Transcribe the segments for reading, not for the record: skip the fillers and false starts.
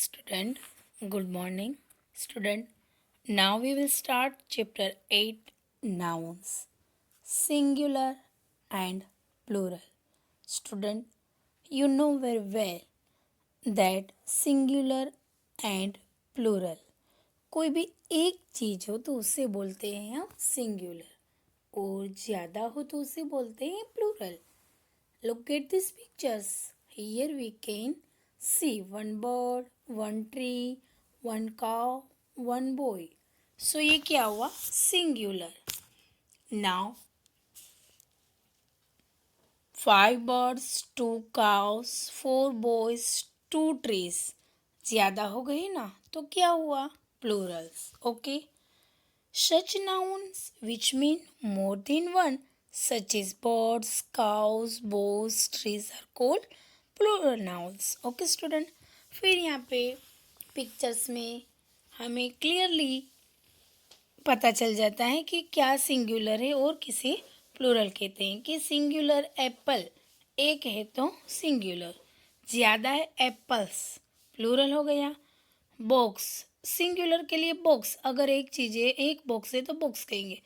Student, good morning. Student, now we will start chapter 8 Nouns, Singular and Plural. Student, you know very well that singular and plural कोई भी एक चीज हो तो उसे बोलते हैं हम सिंगुलर और ज़्यादा हो तो उसे बोलते हैं plural. Look at these pictures. Here we can see one bird, one tree, one cow, one boy. So ये क्या हुआ? Singular. Now 5 birds, 2 cows, 4 boys, 2 trees. ज़्यादा हो गए ना तो क्या हुआ? Plurals. Okay. Such nouns which mean more than one, such as birds, cows, boys, trees are called plural nouns. Okay student. फिर यहाँ पे पिक्चर्स में हमें क्लियरली पता चल जाता है कि क्या सिंगुलर है और किसे प्लूरल कहते हैं. कि सिंगुलर एप्पल एक है तो सिंगुलर, ज़्यादा है एप्पल्स प्लूरल हो गया. बॉक्स सिंगुलर के लिए बॉक्स, अगर एक चीज़ है एक बॉक्स है तो बॉक्स कहेंगे,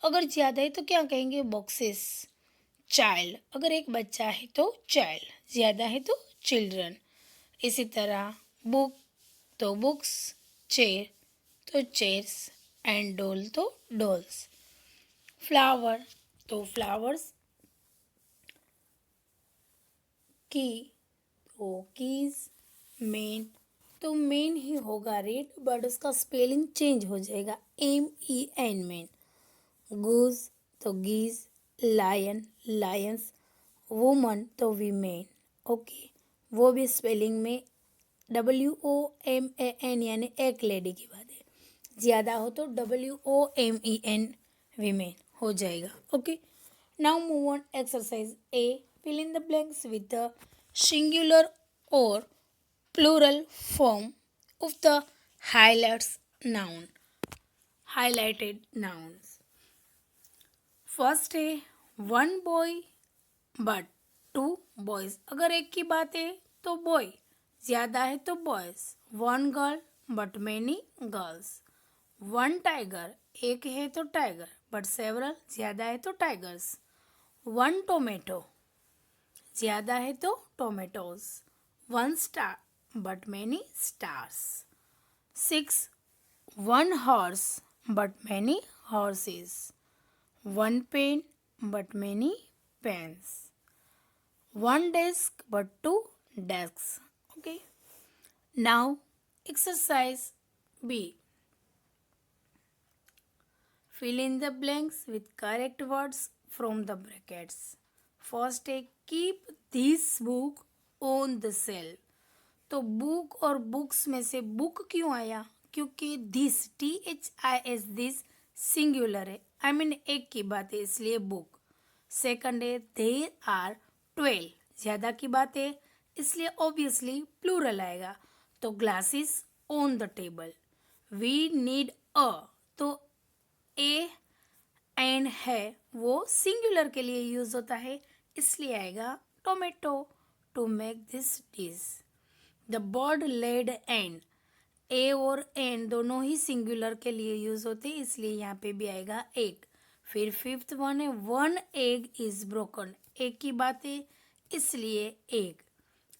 अगर ज़्यादा है तो क्या कहेंगे? बॉक्सेस. चाइल्ड अगर एक बच्चा है तो चाइल्ड, ज़्यादा है तो चिल्ड्रन. इसी तरह बुक तो बुक्स, चेयर तो चेयर्स एंड डॉल तो डॉल्स. फ्लावर तो फ्लावर्स, की तो कीज, मेन तो मेन ही होगा रेड बट उसका स्पेलिंग चेंज हो जाएगा MEN मेन. गूज तो गीज, लायन लायंस, वुमन तो वीमेन. ओके, वो भी स्पेलिंग में WOMAN यानी एक लेडी की बात है. ज़्यादा हो तो WOMEN वीमेन हो जाएगा. Okay, now move on exercise A. Fill in the blanks with the singular or plural form of the highlighted nouns. First है one boy but two boys. अगर एक की बात है तो बॉय, ज़्यादा है तो boys. One girl but many girls. One tiger एक है तो टाइगर बट सेवरल, ज़्यादा है तो टाइगर्स. वन टोमेटो ज़्यादा है तो tomatoes. One star but many stars. 6 one horse but many horses. One pen but many pens. One desk but two desks. Okay. Now exercise B. Fill in the blanks with correct words from the brackets. First है keep this book on the shelf. तो book और books में से book क्यों आया? क्योंकि this THIS this singular है, I mean एक की बात है इसलिए बुक. सेकंड है देयर आर 12, ज़्यादा की बात है इसलिए ऑब्वियसली प्लूरल आएगा. तो glasses on the table. We need a, तो ए एंड है वो सिंगुलर के लिए यूज होता है इसलिए आएगा tomato to make this dish. The bird laid an, a और एन दोनों ही सिंगुलर के लिए यूज होते हैं इसलिए यहाँ पे भी आएगा एग. फिर फिफ्थ वन है वन एग इज ब्रोकन, एक की बात है इसलिए egg.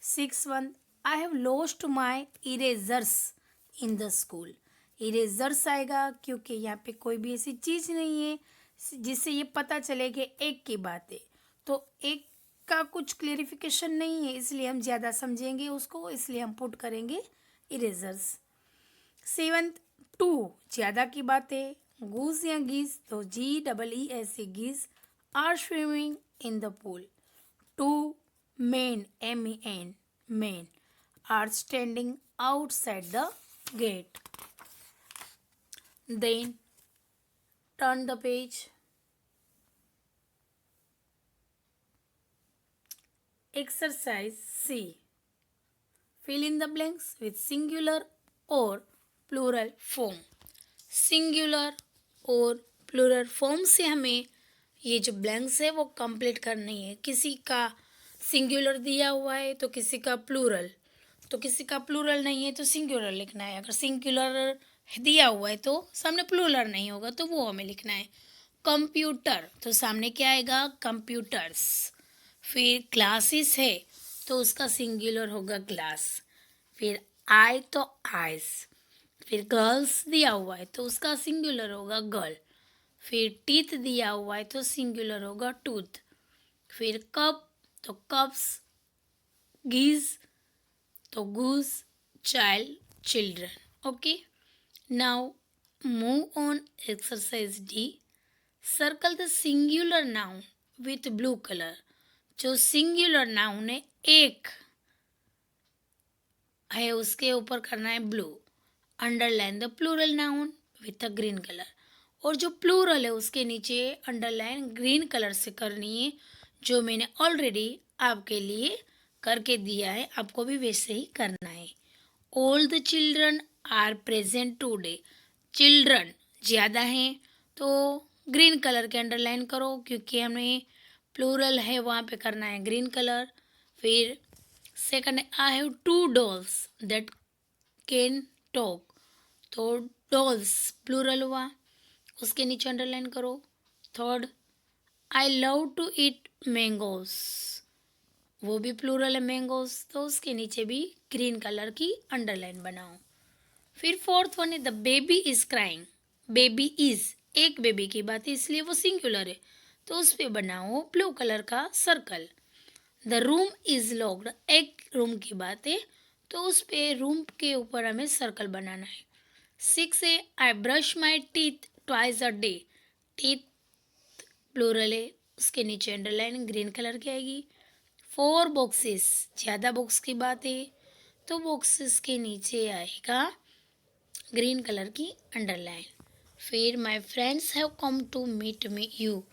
Six one I have lost my erasers in the school. Erasers आएगा क्योंकि यहाँ पे कोई भी ऐसी चीज़ नहीं है जिससे ये पता चले कि एक की बात है, तो एक का कुछ क्लेरिफिकेशन नहीं है इसलिए हम ज़्यादा समझेंगे उसको, इसलिए हम पुट करेंगे इरेजर्स. सेवंथ टू, ज़्यादा की बात है. गूस या गीस तो GEES geese are swimming in the pool. Two men MEN men are standing outside the gate. Then turn the page. Exercise C. Fill in the blanks with singular or plural form. Singular और plural form से हमें ये जो blanks है वो complete करनी है. किसी का सिंगुलर दिया हुआ है तो किसी का प्लूरल, तो किसी का प्लूरल नहीं है तो सिंगुलर लिखना है। अगर सिंगुलर दिया हुआ है तो सामने प्लूरल नहीं होगा तो वो हमें लिखना है। कंप्यूटर तो सामने क्या आएगा? कंप्यूटर्स। फिर क्लासेस है तो उसका सिंगुलर होगा क्लास। फिर आई तो आइज। फिर गर्ल्स दिया हुआ है तो उसका सिंगुलर होगा गर्ल। फिर टीथ दिया हुआ है तो सिंगुलर होगा टूथ। फिर कप तो कप्स। गीज तो goose. Child children. Okay, now move on exercise D. Circle the singular noun with blue colour. जो सिंगुलर नाउन है एक है उसके ऊपर करना है blue. Underline the plural noun with a green colour. और जो प्लूरल है उसके नीचे अंडरलाइन ग्रीन कलर से करनी है, जो मैंने ऑलरेडी आपके लिए करके दिया है, आपको भी वैसे ही करना है। All the children are present today. Children ज़्यादा हैं तो ग्रीन कलर के अंडरलाइन करो, क्योंकि हमें प्लूरल है वहाँ पे करना है ग्रीन कलर। फिर second, I have two dolls that can talk. तो डॉल्स प्लूरल हुआ, उसके नीचे अंडरलाइन करो। Third, I love to eat mangoes, वो भी प्लूरल है मैंगोस, तो उसके नीचे भी ग्रीन कलर की अंडरलाइन बनाओ। फिर फोर्थ वन है the baby is crying. Baby is एक बेबी की बात है इसलिए वो सिंगुलर है, तो उस पर बनाओ ब्लू कलर का circle. The room is locked एक रूम की बात है तो उस पे रूम के ऊपर हमें सर्कल बनाना है। 6 है I brush my teeth twice a day. Teeth plural है, उसके नीचे अंडरलाइन ग्रीन कलर की आएगी। 4 बॉक्सेस ज़्यादा बॉक्स की बात है तो बॉक्सेस के नीचे आएगा ग्रीन कलर की अंडरलाइन। फिर my friends have come to meet me you,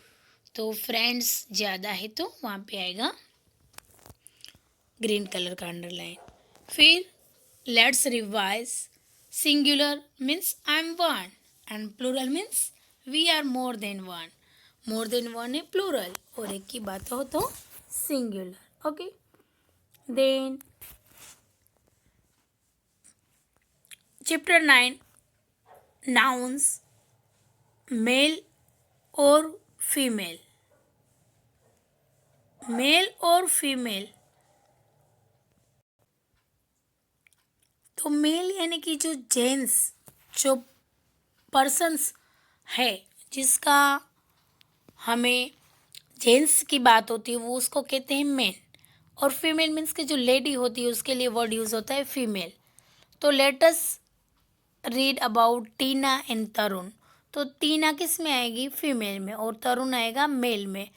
तो फ्रेंड्स ज़्यादा है तो वहाँ पे आएगा ग्रीन कलर का अंडरलाइन। फिर let's revise. Singular means I am one and plural means we are more than one. More than one है प्लूरल और एक की बात हो तो singular. Okay, then chapter 9 nouns male और फीमेल। मेल और फीमेल, तो मेल यानी कि जो जेंट्स, जो पर्सन्स है जिसका हमें जेंट्स की बात होती है वो उसको कहते हैं मेल। और फीमेल मीन्स कि जो लेडी होती है उसके लिए वर्ड यूज़ होता है फीमेल। तो let us read about Tina and Tarun. तो टीना किस में आएगी? फीमेल में, और तरुण आएगा मेल में।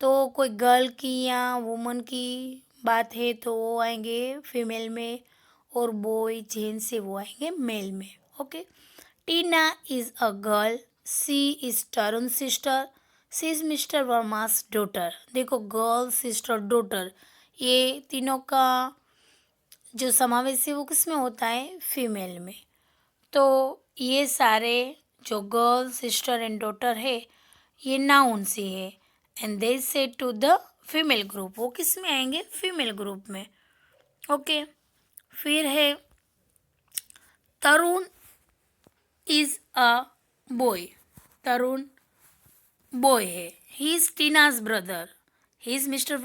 तो कोई गर्ल की या वुमन की बात है तो वो आएंगे फीमेल में, और बॉय जेंट्स से वो आएंगे मेल में। Okay, Tina is a girl, she is Tarun sister, she is mister Verma's daughter. देखो गर्ल सिस्टर डॉटर ये तीनों का जो समावेश है वो किस में होता है? फीमेल में। तो ये सारे जो गर्ल सिस्टर एंड डॉटर है ये नाउन से है, एंड दे से टू द फीमेल ग्रुप, वो किस में आएंगे? फीमेल ग्रुप में। ओके, फिर है Tarun is a boy. Tarun boy है, he is Tina's brother, he is mister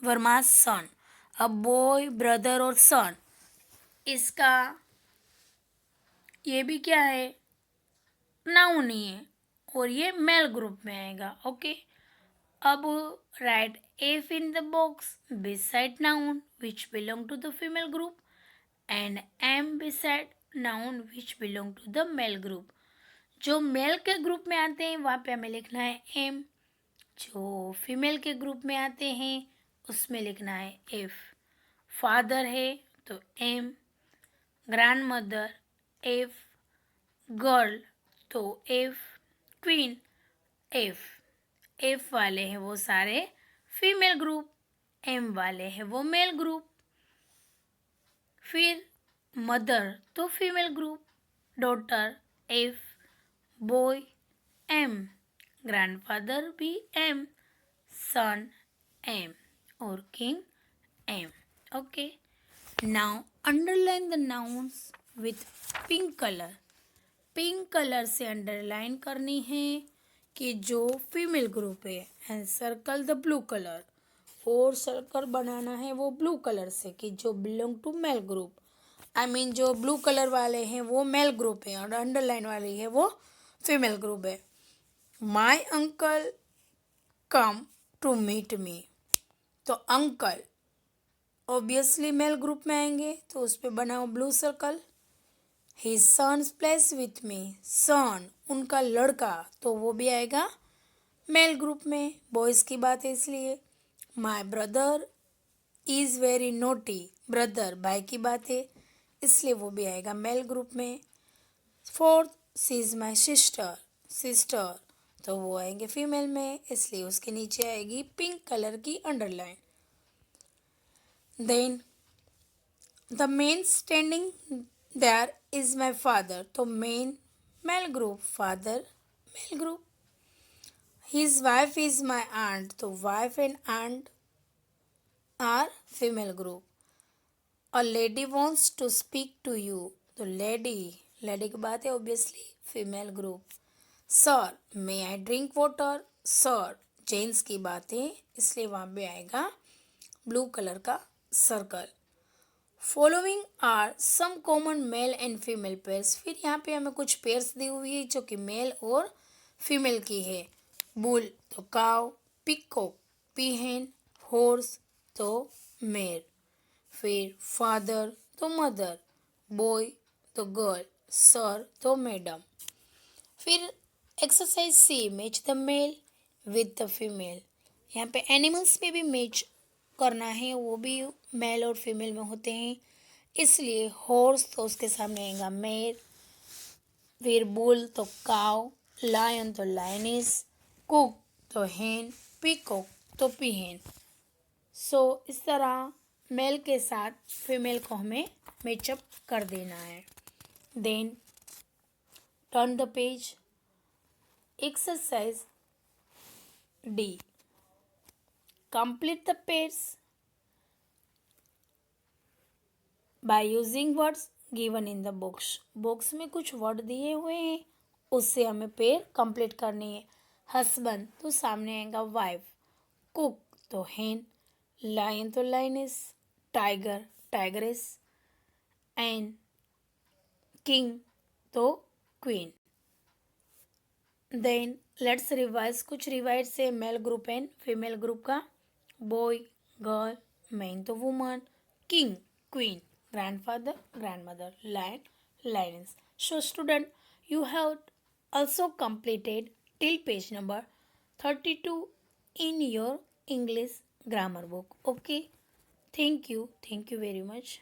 Verma's son. अब बॉय ब्रदर और सन, इसका ये भी क्या है? नाउन ही है और ये मेल ग्रुप में आएगा। ओके, अब right F in the box beside noun which belong to the female group and m beside noun which belong to the male group। जो मेल के ग्रुप में आते हैं वहाँ पे हमें लिखना है एम, जो फीमेल के ग्रुप में आते हैं उसमें लिखना है एफ। फादर है तो M, grand mother F, girl तो एफ, क्वीन एफ। एफ वाले हैं वो सारे फीमेल ग्रुप, एम वाले हैं वो मेल ग्रुप। फिर मदर तो female group, daughter F, boy M, grandfather भी एम, सन एम और king M. Okay, Now underline the nouns with pink color. Pink colour से अंडरलाइन करनी है कि जो फीमेल ग्रुप है and circle the blue colour, और सर्कल बनाना है वो ब्लू कलर से कि जो belong to male group, I mean जो ब्लू कलर वाले हैं वो मेल ग्रुप है और अंडरलाइन वाली है वो फीमेल ग्रुप है। My uncle come to meet me, तो अंकल ऑब्वियसली मेल ग्रुप में आएंगे तो उस पर बनाओ blue circle. His sons place with me, son उनका लड़का, तो वो भी आएगा मेल ग्रुप में, बॉयज़ की बात है इसलिए। My brother is very naughty, brother भाई की बात है इसलिए वो भी आएगा मेल ग्रुप में। Fourth, she is my sister, sister तो वो आएंगे फीमेल में इसलिए उसके नीचे आएगी पिंक कलर की underline. Then the men standing there is my father, तो men male group, father male group. His wife is my aunt, तो wife and aunt are female group. A lady wants to speak to you, तो lady, lady की बात है obviously female group. Sir may I drink water, sir gents की बात है इसलिए वहाँ पे आएगा ब्लू कलर का circle. Following are some common male and female pairs, फिर यहाँ पे हमें कुछ पेयर्स दी हुई है जो कि मेल और फीमेल की है। बुल तो काव, पिकॉक पीहेन, हॉर्स तो मेर, फिर फादर तो मदर, बॉय तो गर्ल, सर तो मैडम। फिर exercise C, match the male with the female, यहाँ पे एनिमल्स पे भी मैच करना है, वो भी मेल और फीमेल में होते हैं इसलिए हॉर्स तो उसके सामने आएगा मेर, फिर बुल तो काव, लायन तो लायनिस, कुक तो हेन, पीकॉक तो पीहेन। सो इस तरह मेल के साथ फीमेल को हमें मैचअप कर देना है। Then turn the page. Exercise D, complete the pairs by using words given in the box. Box में कुछ वर्ड दिए हुए हैं उससे हमें पेयर कंप्लीट करनी है। हस्बैंड तो सामने आएगा वाइफ, कुक तो हेन, लायन तो lioness, tiger tigress, and king तो क्वीन। देन लेट्स रिवाइज, कुछ रिवाइज से male group and female group का। बॉय गर्ल, मैन तो woman, king queen, grandfather grandmother, lion lions. So student, you have also completed till page number 32 in your English grammar book. Okay, thank you very much.